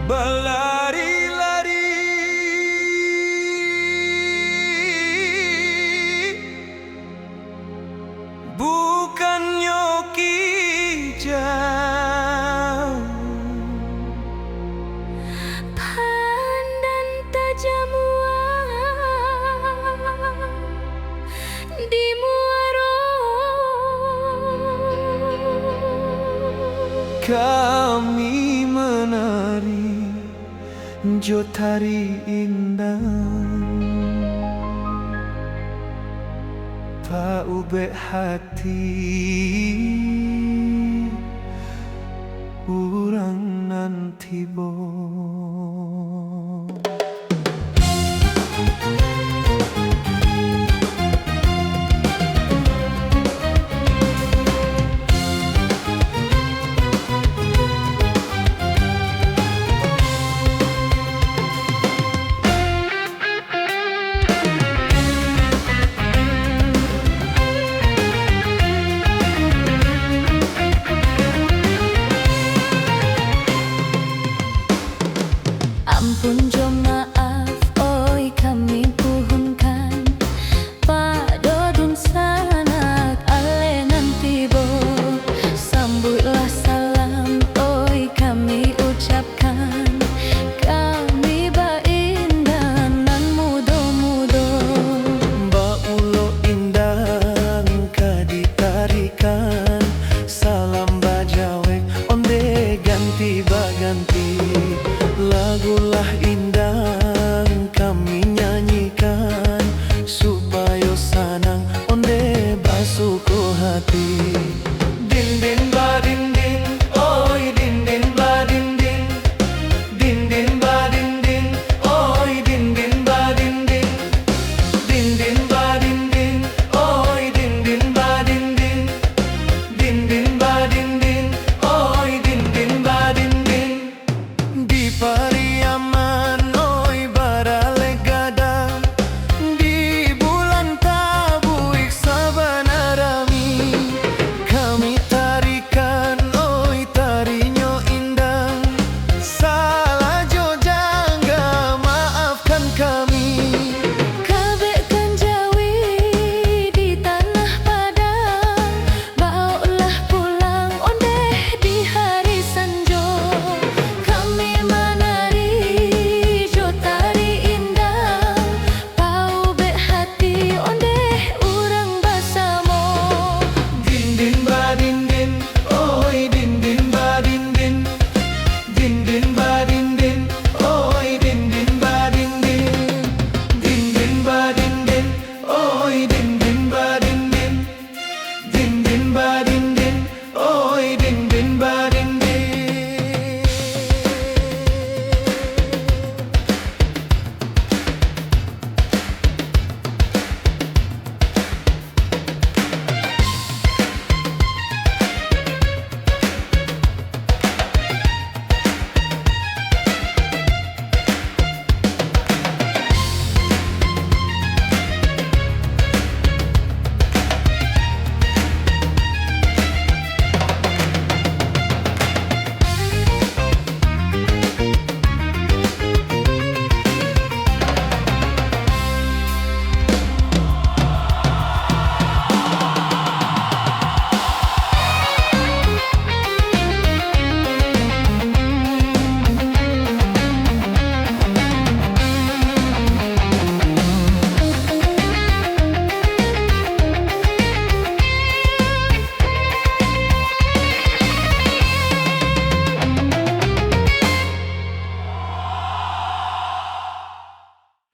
Berlari-lari bukan nyoki jauh, pandang tajam di muaro. Kami menari jotari indah, paube hati urang nanti bo. Ampun jo maaf, oi kami puhunkan padodun sanak ale nanti bo. Sambutlah salam, oi kami ucapkan, kami ba indah nan mudo-mudo. Ba ulo indah ka ditarikan, salam bajawek onde ganti baganti. Lagulah indah kami nyanyikan, supaya sanang onde basuku hati. Din din ba din